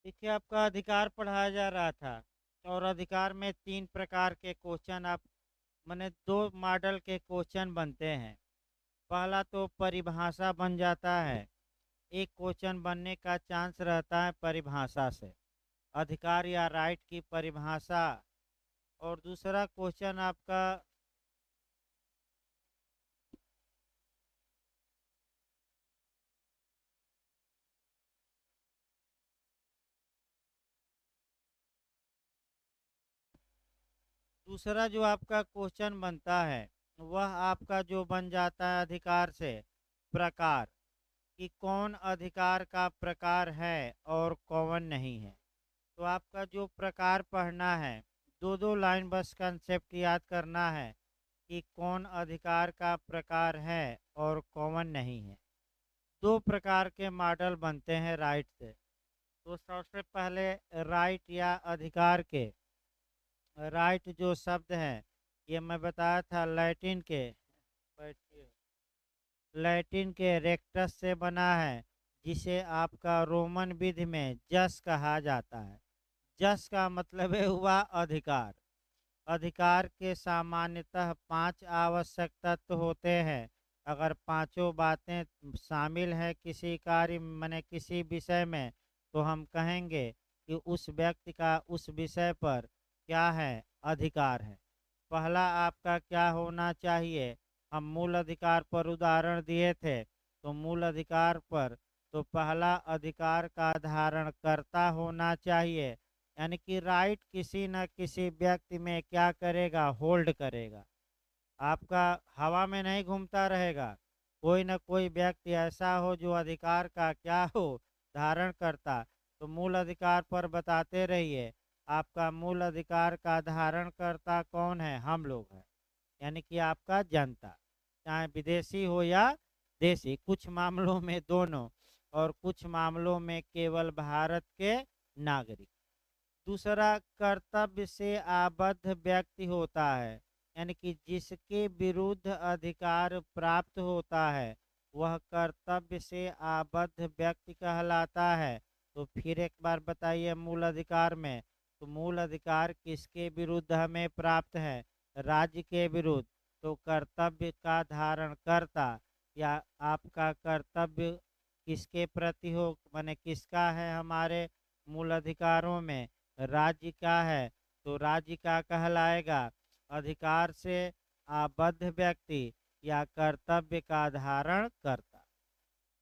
देखिए, आपका अधिकार पढ़ाया जा रहा था और अधिकार में 3 प्रकार के क्वेश्चन आप माने 2 मॉडल के क्वेश्चन बनते हैं। पहला तो परिभाषा बन जाता है, एक क्वेश्चन बनने का चांस रहता है परिभाषा से, अधिकार या राइट की परिभाषा। और दूसरा क्वेश्चन आपका दूसरा जो आपका क्वेश्चन बनता है, वह आपका जो बन जाता है अधिकार से प्रकार, कि कौन अधिकार का प्रकार है और कौन नहीं है। तो आपका जो प्रकार पढ़ना है, दो दो लाइन बस कंसेप्ट याद करना है कि कौन अधिकार का प्रकार है और कौन नहीं है। दो प्रकार के मॉडल बनते हैं राइट से। तो सबसे पहले राइट या अधिकार के, राइट जो शब्द है ये मैं बताया था लैटिन के, बैठिए, लैटिन के रेक्टस से बना है, जिसे आपका रोमन विधि में जस कहा जाता है। जस का मतलब है हुआ अधिकार। अधिकार के सामान्यतः 5 आवश्यक तत्व होते हैं। अगर पांचों बातें शामिल हैं किसी कार्य माने किसी विषय में, तो हम कहेंगे कि उस व्यक्ति का उस विषय पर क्या है, अधिकार है। पहला आपका क्या होना चाहिए, हम मूल अधिकार पर उदाहरण दिए थे, तो मूल अधिकार पर तो पहला अधिकार का धारण करता होना चाहिए, यानी कि राइट किसी न किसी व्यक्ति में क्या करेगा, होल्ड करेगा। आपका हवा में नहीं घूमता रहेगा, कोई न कोई व्यक्ति ऐसा हो जो अधिकार का क्या हो, धारण करता। तो मूल अधिकार पर बताते रहिए, आपका मूल अधिकार का धारण करता कौन है, हम लोग हैं, यानी कि आपका जनता, चाहे विदेशी हो या देशी, कुछ मामलों में दोनों और कुछ मामलों में केवल भारत के नागरिक। दूसरा कर्तव्य से आबद्ध व्यक्ति होता है, यानी कि जिसके विरुद्ध अधिकार प्राप्त होता है वह कर्तव्य से आबद्ध व्यक्ति कहलाता है। तो फिर एक बार बताइए, मूल अधिकार में तो मूल अधिकार किसके विरुद्ध हमें प्राप्त है, राज्य के विरुद्ध। तो कर्तव्य का धारण करता या आपका कर्तव्य किसके प्रति हो, माने किसका है, हमारे मूल अधिकारों में राज्य का है, तो राज्य का कहलाएगा। अधिकार से आबद्ध व्यक्ति या कर्तव्य का धारण करता।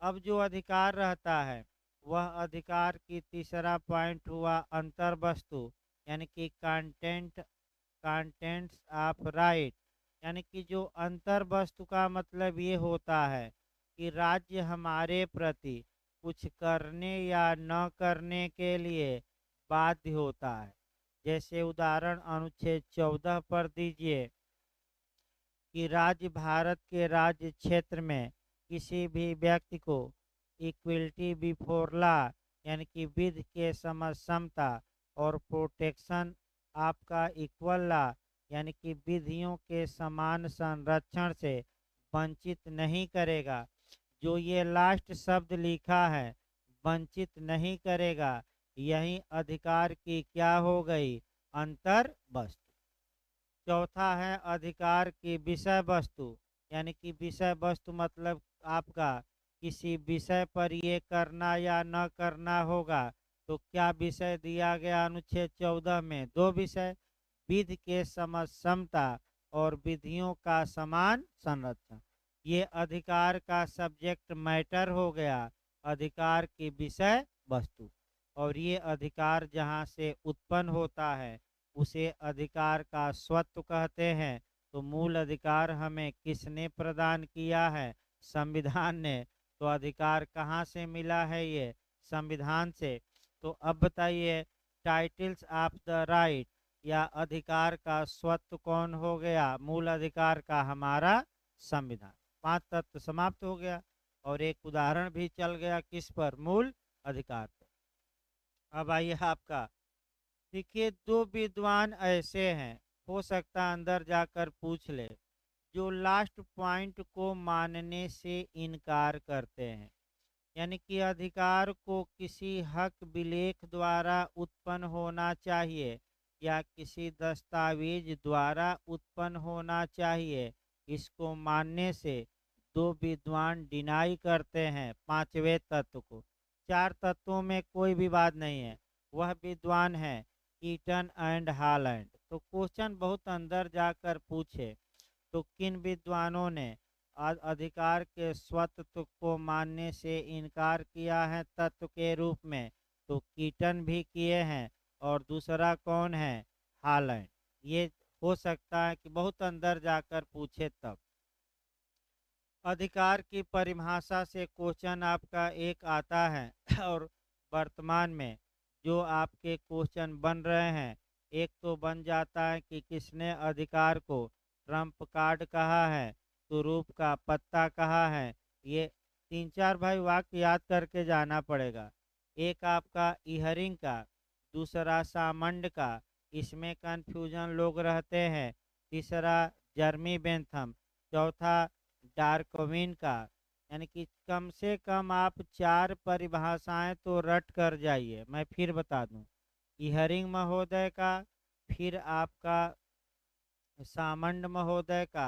अब जो अधिकार रहता है, वह अधिकार की तीसरा पॉइंट हुआ अंतर वस्तु, यानी कि कंटेंट्स ऑफ राइट, यानी कि जो अंतर वस्तु का मतलब ये होता है कि राज्य हमारे प्रति कुछ करने या न करने के लिए बाध्य होता है। जैसे उदाहरण अनुच्छेद 14 पर दीजिए कि राज्य भारत के राज्य क्षेत्र में किसी भी व्यक्ति को इक्वलिटी बिफोर लॉ, यानी कि विधि के समता और प्रोटेक्शन आपका इक्वल लॉ, यानी कि विधियों के समान संरक्षण से वंचित नहीं करेगा। जो ये लास्ट शब्द लिखा है, वंचित नहीं करेगा, यही अधिकार की क्या हो गई, अंतर वस्तु। चौथा है अधिकार की विषय वस्तु, यानी कि विषय वस्तु मतलब आपका किसी विषय पर ये करना या न करना होगा। तो क्या विषय दिया गया अनुच्छेद 14 में, दो विषय, विधि के समता और विधियों का समान संरक्षण। ये अधिकार का सब्जेक्ट मैटर हो गया, अधिकार की विषय वस्तु। और ये अधिकार जहाँ से उत्पन्न होता है उसे अधिकार का स्वत्व कहते हैं। तो मूल अधिकार हमें किसने प्रदान किया है, संविधान ने। तो अधिकार कहाँ से मिला है, ये संविधान से। तो अब बताइए, टाइटल्स ऑफ द राइट या अधिकार का स्वत्व कौन हो गया, मूल अधिकार का हमारा संविधान। 5 तत्व समाप्त हो गया और एक उदाहरण भी चल गया किस पर, मूल अधिकार पर। अब आइए आपका, देखिए दो विद्वान ऐसे हैं, हो सकता अंदर जाकर पूछ ले, जो लास्ट पॉइंट को मानने से इनकार करते हैं, यानी कि अधिकार को किसी हक विलेख द्वारा उत्पन्न होना चाहिए या किसी दस्तावेज द्वारा उत्पन्न होना चाहिए, इसको मानने से दो विद्वान डिनाई करते हैं पांचवें तत्व को। चार तत्वों में कोई विवाद नहीं है। वह विद्वान है ईटन एंड हॉलैंड। तो क्वेश्चन बहुत अंदर जाकर पूछे तो किन विद्वानों ने अधिकार के स्वत्व को मानने से इनकार किया है तत्व के रूप में, तो कीटन भी किए हैं और दूसरा कौन है, हॉलैंड। ये हो सकता है कि बहुत अंदर जाकर पूछे तब। अधिकार की परिभाषा से क्वेश्चन आपका एक आता है और वर्तमान में जो आपके क्वेश्चन बन रहे हैं, एक तो बन जाता है कि किसने अधिकार को ट्रम्प कार्ड कहा है, तुरूप का पत्ता कहा है। ये तीन चार भाई वाक्य याद करके जाना पड़ेगा। एक आपका इहरिंग का, दूसरा सामंड का, इसमें कन्फ्यूजन लोग रहते हैं। तीसरा जर्मी बेंथम, चौथा डार्कविन का। यानी कि कम से कम आप चार परिभाषाएं तो रट कर जाइए। मैं फिर बता दूं, इहरिंग महोदय का, फिर आपका सामंड महोदय का,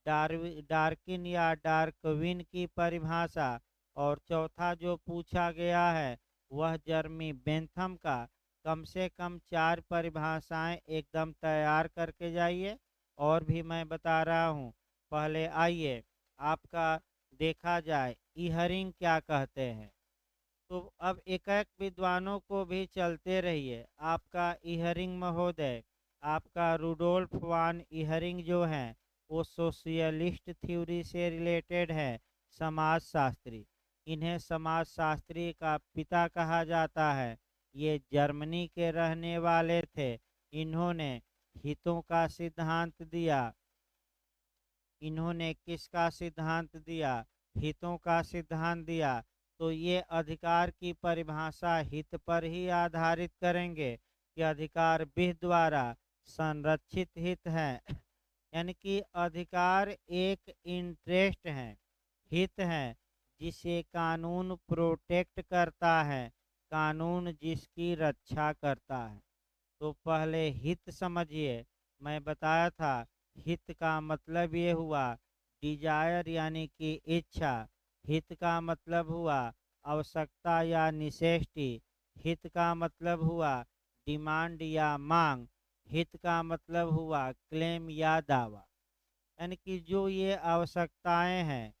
डार्किन या डार्कविन की परिभाषा, और चौथा जो पूछा गया है वह जर्मी बेंथम का। कम से कम चार परिभाषाएं एकदम तैयार करके जाइए। और भी मैं बता रहा हूँ, पहले आइए आपका देखा जाए इहरिंग क्या कहते हैं। तो अब एक एक विद्वानों को भी चलते रहिए। आपका इहरिंग महोदय, आपका रुडोल्फ वान इहरिंग जो हैं वो सोशियलिस्ट थ्योरी से रिलेटेड है, समाजशास्त्री। इन्हें समाजशास्त्री का पिता कहा जाता है। ये जर्मनी के रहने वाले थे। इन्होंने हितों का सिद्धांत दिया। इन्होंने किसका सिद्धांत दिया, हितों का सिद्धांत दिया। तो ये अधिकार की परिभाषा हित पर ही आधारित करेंगे कि अधिकार विधि द्वारा संरक्षित हित है। यानी कि अधिकार एक इंटरेस्ट है, हित है, जिसे कानून प्रोटेक्ट करता है, कानून जिसकी रक्षा करता है। तो पहले हित समझिए। मैं बताया था हित का मतलब ये हुआ डिजायर यानी कि इच्छा। हित का मतलब हुआ आवश्यकता या निसेष्टी। हित का मतलब हुआ डिमांड या मांग। हित का मतलब हुआ क्लेम या दावा। यानी कि जो ये आवश्यकताएं हैं,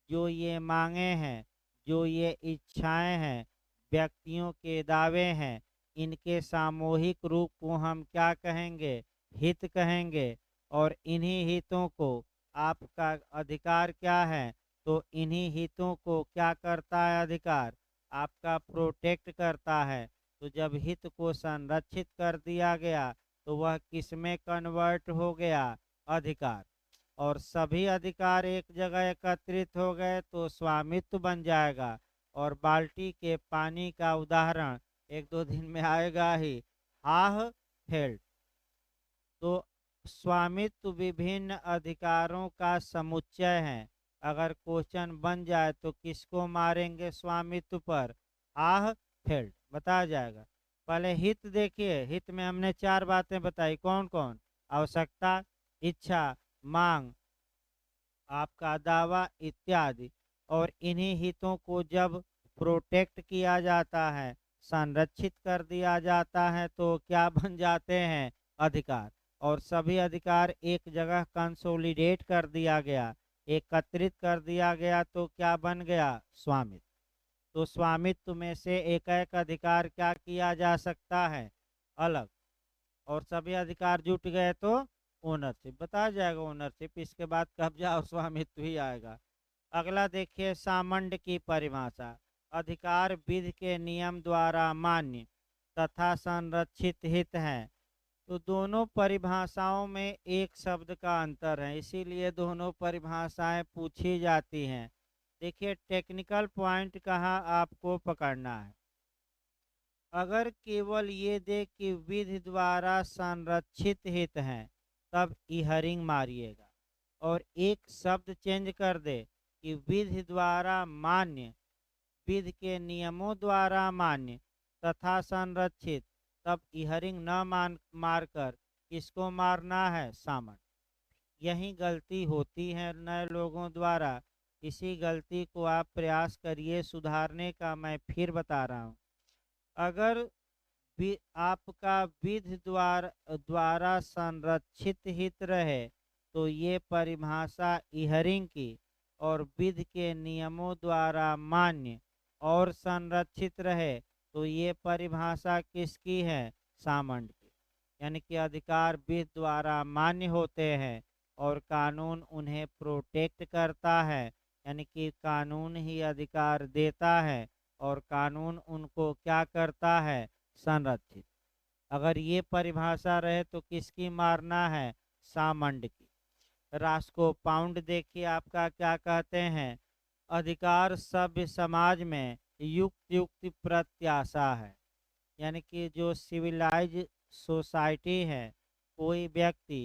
जो ये मांगे हैं, जो ये इच्छाएं हैं, व्यक्तियों के दावे हैं, इनके सामूहिक रूप को हम क्या कहेंगे, हित कहेंगे। और इन्हीं हितों को आपका अधिकार क्या है, तो इन्हीं हितों को क्या करता है अधिकार, आपका प्रोटेक्ट करता है। तो जब हित को संरक्षित कर दिया गया तो वह किस में कन्वर्ट हो गया, अधिकार। और सभी अधिकार एक जगह एकत्रित हो गए तो स्वामित्व बन जाएगा। और बाल्टी के पानी का उदाहरण एक दो दिन में आएगा ही, हाह फेल्ट। तो स्वामित्व विभिन्न अधिकारों का समुच्चय है। अगर क्वेश्चन बन जाए तो किसको मारेंगे स्वामित्व पर, आह फेल्ट बताया जाएगा। पहले हित देखिए, हित में हमने चार बातें बताई, कौन कौन, आवश्यकता, इच्छा, मांग, आपका दावा इत्यादि। और इन्हीं हितों को जब प्रोटेक्ट किया जाता है, संरक्षित कर दिया जाता है, तो क्या बन जाते हैं, अधिकार। और सभी अधिकार एक जगह कंसोलिडेट कर दिया गया, एकत्रित कर दिया गया, तो क्या बन गया, स्वामित्व। तो स्वामित्व में से एक एक अधिकार क्या किया जा सकता है, अलग। और सभी अधिकार जुट गए तो ओनरशिप बताया जाएगा, ओनरशिप। इसके बाद कब्जा और स्वामित्व ही आएगा। अगला देखिए सामंड की परिभाषा, अधिकार विधि के नियम द्वारा मान्य तथा संरक्षित हित है। तो दोनों परिभाषाओं में एक शब्द का अंतर है, इसीलिए दोनों परिभाषाएं पूछी जाती हैं। देखिए टेक्निकल पॉइंट कहाँ आपको पकड़ना है। अगर केवल ये दे कि विधि द्वारा संरक्षित हित हैं, तब इहरिंग मारिएगा। और एक शब्द चेंज कर दे कि विधि द्वारा मान्य, विधि के नियमों द्वारा मान्य तथा संरक्षित, तब इहरिंग न मारकर किसको मारना है? सामंड। यही गलती होती है नए लोगों द्वारा। इसी गलती को आप प्रयास करिए सुधारने का। मैं फिर बता रहा हूँ, अगर आपका विधि द्वारा संरक्षित हित रहे तो ये परिभाषा इहरिंग की, और विधि के नियमों द्वारा मान्य और संरक्षित रहे तो ये परिभाषा किसकी है? सामंड की। यानी कि अधिकार विधि द्वारा मान्य होते हैं और कानून उन्हें प्रोटेक्ट करता है, यानी कि कानून ही अधिकार देता है और कानून उनको क्या करता है? संरक्षित। अगर ये परिभाषा रहे तो किसकी मारना है? सामंड की। रास्को पाउंड देखिए आपका क्या कहते हैं, अधिकार सभ्य समाज में युक्त युक्त प्रत्याशा है। यानी कि जो सिविलाइज सोसाइटी है, कोई व्यक्ति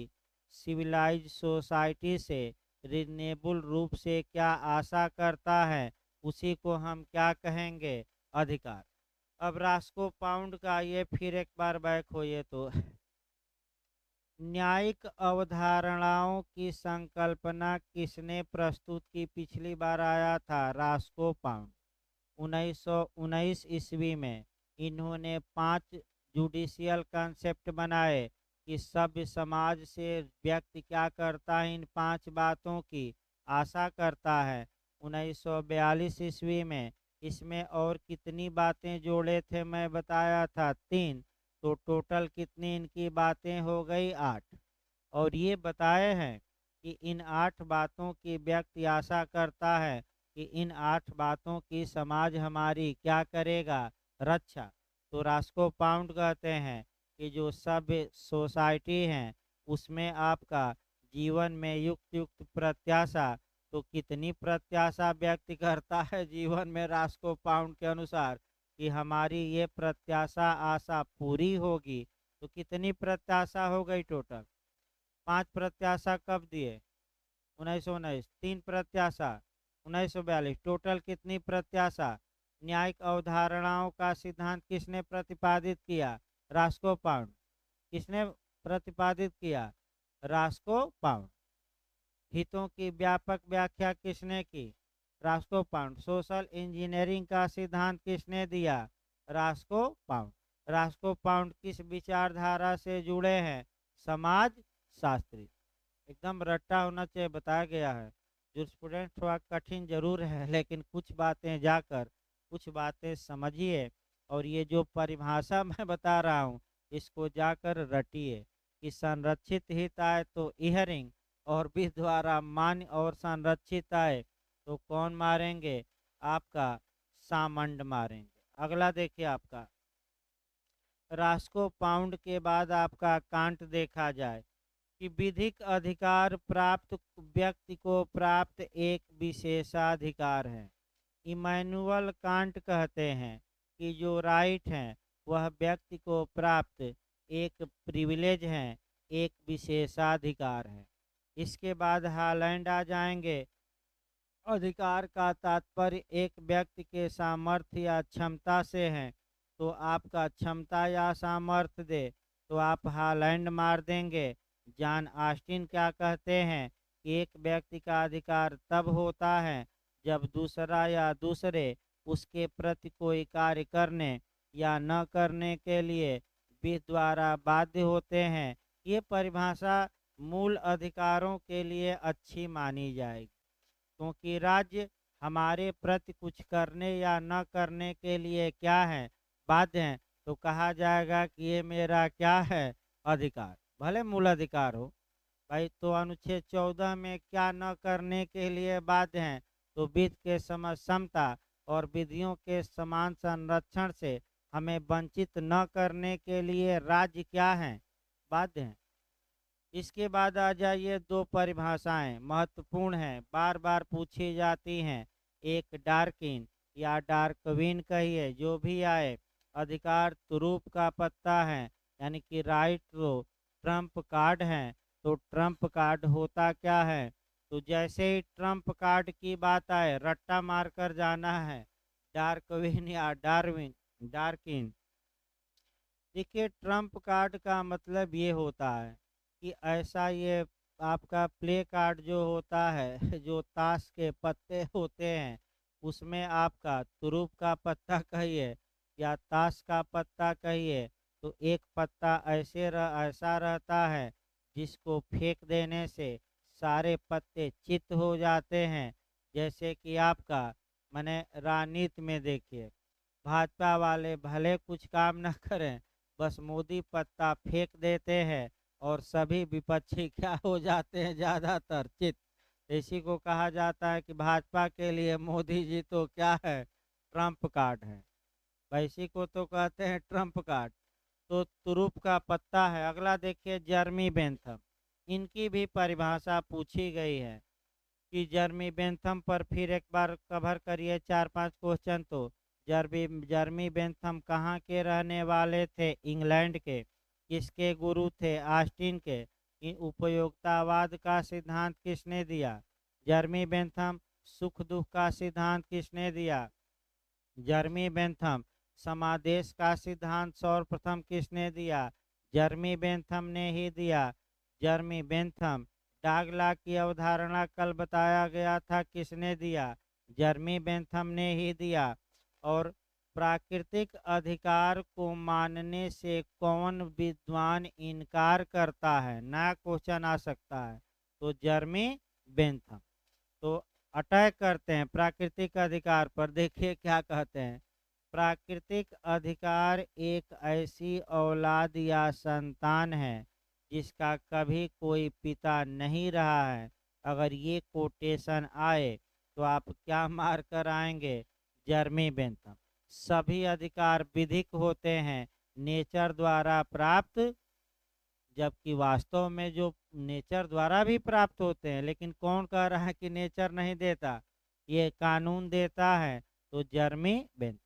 सिविलाइज सोसाइटी से रीजनेबल रूप से क्या आशा करता है, उसी को हम क्या कहेंगे? अधिकार। अब रास्को पाउंड का ये फिर एक बार बैक होइए तो न्यायिक अवधारणाओं की संकल्पना किसने प्रस्तुत की? पिछली बार आया था रास्को पाउंड 1919 ईस्वी में। इन्होंने 5 जुडिशियल कंसेप्ट बनाए कि सभ्य समाज से व्यक्ति क्या करता है, इन 5 बातों की आशा करता है। 1942 ईस्वी में इसमें और कितनी बातें जोड़े थे? मैं बताया था 3, तो टोटल कितनी इनकी बातें हो गई? 8। और ये बताए हैं कि इन 8 बातों की व्यक्ति आशा करता है कि इन 8 बातों की समाज हमारी क्या करेगा? रक्षा। तो रास्को पाउंड कहते हैं कि जो सभ्य सोसाइटी है उसमें आपका जीवन में युक्त युक्त प्रत्याशा, तो कितनी प्रत्याशा व्यक्त करता है जीवन में रास्को पाउंड के अनुसार कि हमारी ये प्रत्याशा आशा पूरी होगी। तो कितनी प्रत्याशा हो गई टोटल? 5 प्रत्याशा कब दिए? 1919। 3 प्रत्याशा 1942। टोटल कितनी प्रत्याशा? न्यायिक अवधारणाओं का सिद्धांत किसने प्रतिपादित किया? Roscoe pound. किसने प्रतिपादित किया? Roscoe pound. हितों की व्यापक व्याख्या किसने की? Roscoe pound. सोशल इंजीनियरिंग का सिद्धांत किसने दिया? Roscoe pound. रास्को पाउंड किस विचारधारा से जुड़े हैं? समाज शास्त्री। एकदम रट्टा होना चाहिए, बताया गया है। जो स्टूडेंट थोड़ा कठिन जरूर है, लेकिन कुछ बातें जाकर कुछ बातें समझिए, और ये जो परिभाषा मैं बता रहा हूँ इसको जाकर रटिए कि संरक्षित हित आए तो इहरिंग, और विधि द्वारा मान्य और संरक्षित आए तो कौन मारेंगे? आपका सामंड मारेंगे। अगला देखिए आपका रास्को पाउंड के बाद आपका कांट देखा जाए कि विधिक अधिकार प्राप्त व्यक्ति को प्राप्त एक विशेषाधिकार है। इमैनुअल कांट कहते हैं कि जो राइट है वह व्यक्ति को प्राप्त एक प्रिविलेज है, एक विशेषाधिकार है। इसके बाद हालैंड आ जाएंगे। अधिकार का तात्पर्य एक व्यक्ति के सामर्थ्य या क्षमता से है, तो आपका क्षमता या सामर्थ्य दे तो आप हालैंड मार देंगे। जॉन ऑस्टिन क्या कहते हैं कि एक व्यक्ति का अधिकार तब होता है जब दूसरा या दूसरे उसके प्रति कोई कार्य करने या न करने के लिए विधि द्वारा बाध्य होते हैं। ये परिभाषा मूल अधिकारों के लिए अच्छी मानी जाएगी, क्योंकि राज्य हमारे प्रति कुछ करने या न करने के लिए क्या है? बाध्य हैं। तो कहा जाएगा कि ये मेरा क्या है? अधिकार, भले मूल अधिकार हो भाई। तो अनुच्छेद 14 में क्या न करने के लिए बाध्य हैं? तो विधि के समता और विधियों के समान संरक्षण से हमें वंचित न करने के लिए राज्य क्या है? बाध्य हैं। इसके बाद आ जाइए, 2 परिभाषाएं महत्वपूर्ण हैं, बार बार पूछी जाती हैं। एक डार्किन या डार्कविन कहिए, जो भी आए। अधिकार तुरूप का पत्ता है, यानी कि राइट तो ट्रम्प कार्ड है। तो ट्रम्प कार्ड होता क्या है? तो जैसे ही ट्रम्प कार्ड की बात आए रट्टा मार कर जाना है। डार्कविन या डार्विन, डार्किन। देखिए, ट्रम्प कार्ड का मतलब ये होता है कि ऐसा ये आपका प्ले कार्ड जो होता है जो ताश के पत्ते होते हैं, उसमें आपका तुरुप का पत्ता कहिए या ताश का पत्ता कहिए, तो एक पत्ता ऐसा रहता है जिसको फेंक देने से सारे पत्ते चित्त हो जाते हैं। जैसे कि आपका माने राजनीति में देखिए, भाजपा वाले भले कुछ काम न करें, बस मोदी पत्ता फेंक देते हैं और सभी विपक्षी क्या हो जाते हैं, ज़्यादातर चित। इसी को कहा जाता है कि भाजपा के लिए मोदी जी तो क्या है, ट्रम्प कार्ड है। इसी को तो कहते हैं ट्रम्प कार्ड। तो तुरुप का पत्ता है। अगला देखिए, जर्मी बेंथम। इनकी भी परिभाषा पूछी गई है कि जर्मी बेंथम पर फिर एक बार कवर करिए 4-5 क्वेश्चन। तो जर्मी बेंथम कहाँ के रहने वाले थे? इंग्लैंड के। किसके गुरु थे? ऑस्टिन के। उपयोगितावाद का सिद्धांत किसने दिया? जर्मी बेंथम। सुख दुख का सिद्धांत किसने दिया? जर्मी बेंथम। समादेश का सिद्धांत सर्वप्रथम किसने दिया? जर्मी बेंथम ने ही दिया। जर्मी बेंथम। डागला की अवधारणा कल बताया गया था, किसने दिया? जर्मी बेंथम ने ही दिया। और प्राकृतिक अधिकार को मानने से कौन विद्वान इनकार करता है? नया क्वेश्चन आ सकता है। तो जर्मी बेंथम। तो अटैक करते हैं प्राकृतिक अधिकार पर। देखिए क्या कहते हैं, प्राकृतिक अधिकार एक ऐसी औलाद या संतान है जिसका कभी कोई पिता नहीं रहा है। अगर ये कोटेशन आए तो आप क्या मार कर आएंगे? जर्मी बेंथम। सभी अधिकार विधिक होते हैं, नेचर द्वारा प्राप्त, जबकि वास्तव में जो नेचर द्वारा भी प्राप्त होते हैं, लेकिन कौन कह रहा है कि नेचर नहीं देता? ये कानून देता है। तो जर्मी बेंथम।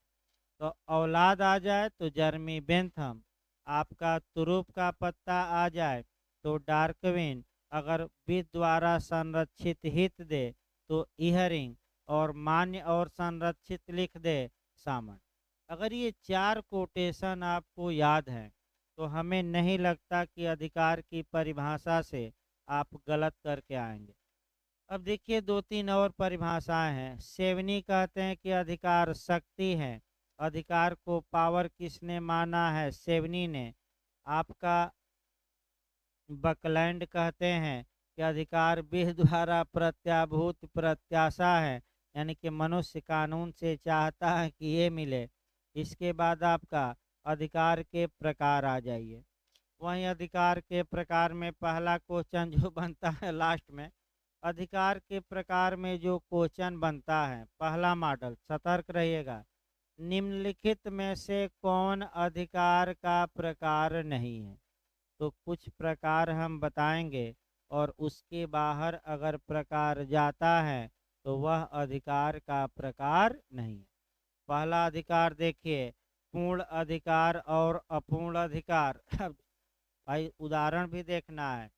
तो औलाद आ जाए तो जर्मी बेंथम। आपका तुरुप का पत्ता आ जाए तो डार्कविन। अगर विध द्वारा संरक्षित हित दे तो इहरिंग। और मान्य और संरक्षित लिख दे सामन। अगर ये 4 कोटेशन आपको याद हैं तो हमें नहीं लगता कि अधिकार की परिभाषा से आप गलत करके आएंगे। अब देखिए 2-3 और परिभाषाएं हैं। सेवनी कहते हैं कि अधिकार शक्ति है। अधिकार को पावर किसने माना है? सेवनी ने। आपका बकलैंड कहते हैं कि अधिकार विधि द्वारा प्रत्याभूत प्रत्याशा है, यानी कि मनुष्य कानून से चाहता है कि ये मिले। इसके बाद आपका अधिकार के प्रकार आ जाइए। वहीं अधिकार के प्रकार में पहला क्वेश्चन जो बनता है लास्ट में, अधिकार के प्रकार में जो क्वेश्चन बनता है, पहला मॉडल, सतर्क रहिएगा, निम्नलिखित में से कौन अधिकार का प्रकार नहीं है? तो कुछ प्रकार हम बताएंगे और उसके बाहर अगर प्रकार जाता है तो वह अधिकार का प्रकार नहीं है। पहला अधिकार देखिए, पूर्ण अधिकार और अपूर्ण अधिकार। भाई उदाहरण भी देखना है।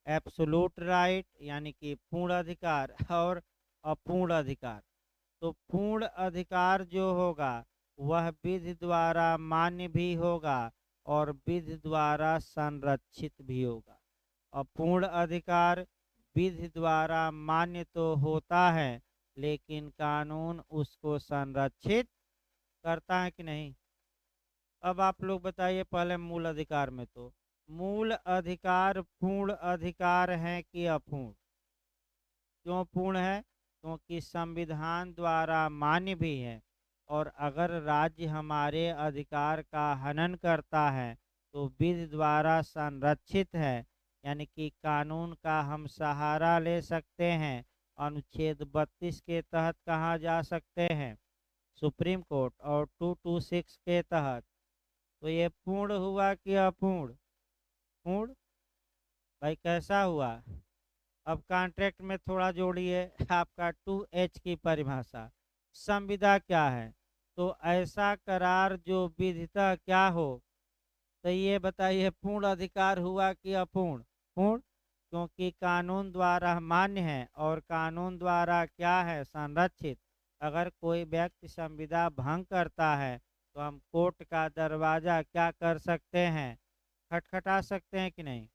एब्सोल्यूट राइट यानी कि पूर्ण अधिकार और अपूर्ण अधिकार। तो पूर्ण अधिकार जो होगा वह विधि द्वारा मान्य भी होगा और विधि द्वारा संरक्षित भी होगा। अपूर्ण अधिकार विधि द्वारा मान्य तो होता है, लेकिन कानून उसको संरक्षित करता है कि नहीं? अब आप लोग बताइए पहले मूल अधिकार में। तो मूल अधिकार पूर्ण अधिकार है कि अपूर्ण? क्यों पूर्ण है? क्योंकि संविधान द्वारा मान्य भी है। और अगर राज्य हमारे अधिकार का हनन करता है तो विधि द्वारा संरक्षित है, यानी कि कानून का हम सहारा ले सकते हैं। अनुच्छेद 32 के तहत कहाँ जा सकते हैं? Supreme court. और 226 के तहत। तो ये पूर्ण हुआ कि अपूर्ण? पूर्ण। भाई कैसा हुआ? अब कॉन्ट्रैक्ट में थोड़ा जोड़िए आपका 2H की परिभाषा। संविदा क्या है? तो ऐसा करार जो विधितः क्या हो? तो ये बताइए पूर्ण अधिकार हुआ कि अपूर्ण? पूर्ण, क्योंकि कानून द्वारा मान्य है और कानून द्वारा क्या है? संरक्षित। अगर कोई व्यक्ति संविदा भंग करता है तो हम कोर्ट का दरवाजा क्या कर सकते हैं, खटखटा सकते हैं कि नहीं।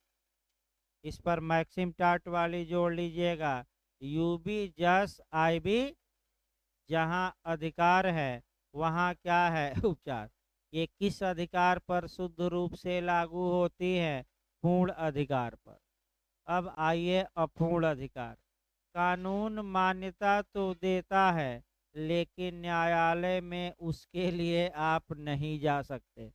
इस पर मैक्सिम टाट वाली जोड़ लीजिएगा, यू बी जस आई बी, जहाँ अधिकार है वहाँ क्या है उपचार। ये किस अधिकार पर शुद्ध रूप से लागू होती है, पूर्ण अधिकार पर। अब आइए अपूर्ण अधिकार। कानून मान्यता तो देता है लेकिन न्यायालय में उसके लिए आप नहीं जा सकते,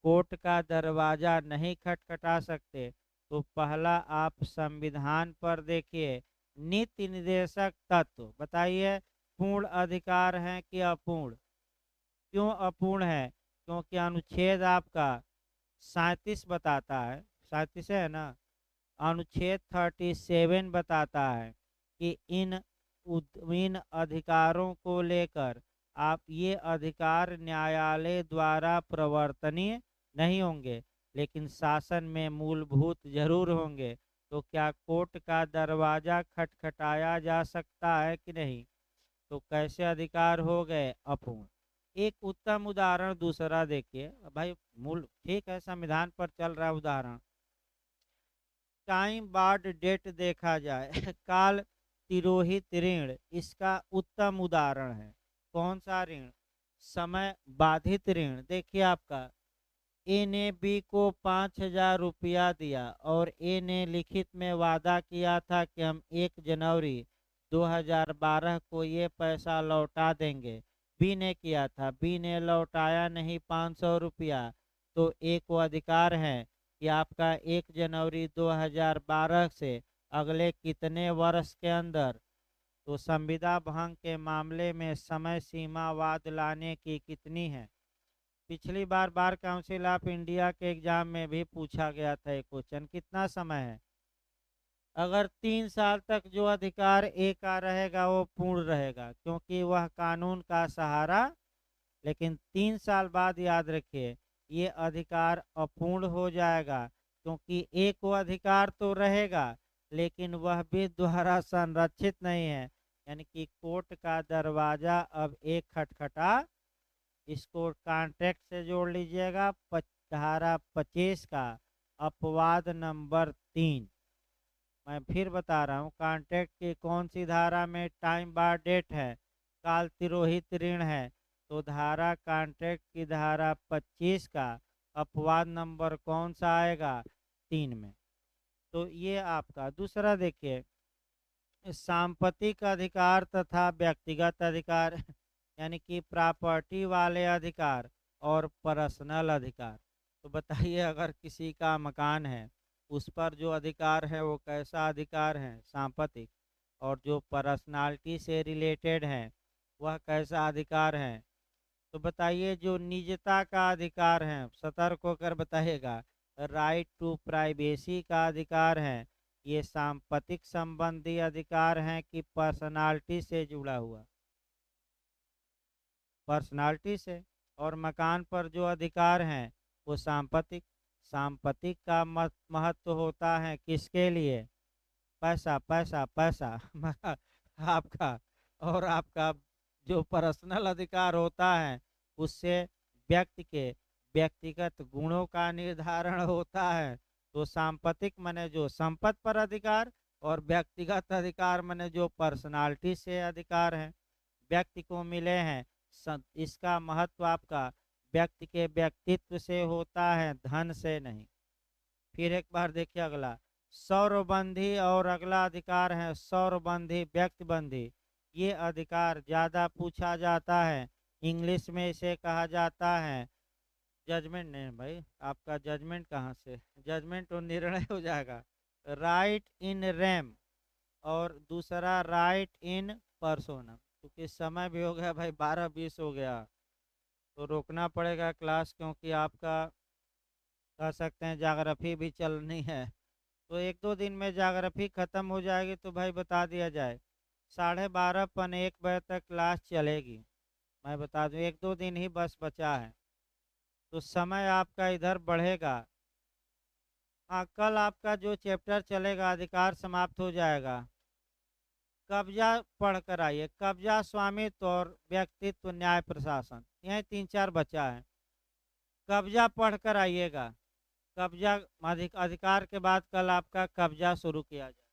कोर्ट का दरवाजा नहीं खटखटा सकते। तो पहला आप संविधान पर देखिए, नीति निर्देशक तत्व बताइए, पूर्ण अधिकार है कि अपूर्ण। क्यों अपूर्ण है, क्योंकि अनुच्छेद आपका 37 बताता है, 37 है ना, अनुच्छेद 37 बताता है कि इन अधिकारों को लेकर आप ये अधिकार न्यायालय द्वारा प्रवर्तनीय नहीं होंगे लेकिन शासन में मूलभूत जरूर होंगे। तो क्या कोर्ट का दरवाजा खटखटाया जा सकता है कि नहीं। तो कैसे अधिकार हो गए, अपूर्ण। एक उत्तम उदाहरण दूसरा देखिए भाई, मूल ठीक है संविधान पर चल रहा है उदाहरण। टाइम बार्ड डेट देखा जाए काल तिरोहित ऋण इसका उत्तम उदाहरण है। कौन सा ऋण, समय बाधित ऋण। देखिए आपका ए ने बी को 5,000 रुपया दिया और ए ने लिखित में वादा किया था कि हम 1 जनवरी 2012 को ये पैसा लौटा देंगे। बी ने किया था, बी ने लौटाया नहीं 500 रुपया। तो ए को अधिकार है कि आपका 1 जनवरी 2012 से अगले कितने वर्ष के अंदर, तो संविदा भंग के मामले में समय सीमा वाद लाने की कितनी है। पिछली बार बार काउंसिल ऑफ इंडिया के एग्जाम में भी पूछा गया था एक क्वेश्चन, कितना समय है। अगर 3 साल तक जो अधिकार एक का रहेगा वो पूर्ण रहेगा क्योंकि वह कानून का सहारा, लेकिन 3 साल बाद याद रखिए ये अधिकार अपूर्ण हो जाएगा क्योंकि एक वो अधिकार तो रहेगा लेकिन वह भी द्वारा संरक्षित नहीं है। यानी कि कोर्ट का दरवाजा अब एक खटखटा, इसको कॉन्ट्रैक्ट से जोड़ लीजिएगा, धारा 25 का अपवाद नंबर 3। मैं फिर बता रहा हूँ, कॉन्ट्रैक्ट की कौन सी धारा में टाइम बार डेट है, काल तिरोहित ऋण है, तो धारा कॉन्ट्रैक्ट की धारा 25 का अपवाद नंबर कौन सा आएगा, 3 में। तो ये आपका दूसरा देखिए, सांपत्तिक अधिकार तथा व्यक्तिगत अधिकार यानी कि प्रॉपर्टी वाले अधिकार और पर्सनल अधिकार। तो बताइए अगर किसी का मकान है उस पर जो अधिकार है वो कैसा अधिकार है, सांपत्तिक। और जो पर्सनालिटी से रिलेटेड है वह कैसा अधिकार है। तो बताइए जो निजता का अधिकार है, सतर्क होकर बताइएगा, राइट टू प्राइवेसी का अधिकार है, ये सांपत्तिक संबंधी अधिकार है कि पर्सनालिटी से जुड़ा हुआ, पर्सनालिटी से। और मकान पर जो अधिकार हैं वो सांपत्तिक, सांपत्तिक का महत्व होता है किसके लिए, पैसा पैसा पैसा आपका। और आपका जो पर्सनल अधिकार होता है उससे व्यक्ति के व्यक्तिगत गुणों का निर्धारण होता है। तो सांपत्तिक माने जो संपत्ति पर अधिकार और व्यक्तिगत अधिकार माने जो पर्सनालिटी से अधिकार है व्यक्ति को मिले हैं। इसका महत्व आपका व्यक्ति के व्यक्तित्व से होता है, धन से नहीं। फिर एक बार देखिए अगला, सौरबंधी और अगला अधिकार है सौरबंधी व्यक्तिबंधी। ये अधिकार ज़्यादा पूछा जाता है, इंग्लिश में इसे कहा जाता है जजमेंट। नहीं भाई, आपका जजमेंट कहाँ से, जजमेंट तो निर्णय हो जाएगा, राइट इन रेम। और दूसरा राइट इन पर्सोनम। क्योंकि समय भी हो गया भाई, 12:20 हो गया, तो रोकना पड़ेगा क्लास क्योंकि आपका कह सकते हैं जाग्राफी भी चलनी है। तो 1-2 दिन में जाग्राफी ख़त्म हो जाएगी तो भाई बता दिया जाए 12:30 पौने 1 बजे तक क्लास चलेगी। मैं बता दूं 1-2 दिन ही बस बचा है तो समय आपका इधर बढ़ेगा। हाँ, कल आपका जो चैप्टर चलेगा अधिकार समाप्त हो जाएगा। कब्जा पढ़कर आइए। कब्जा, स्वामित्व और व्यक्तित्व, न्याय, प्रशासन, यही 3-4 बचा है। कब्जा पढ़कर आइएगा। कब्जा अधिकार के बाद कल आपका कब्जा शुरू किया जाए।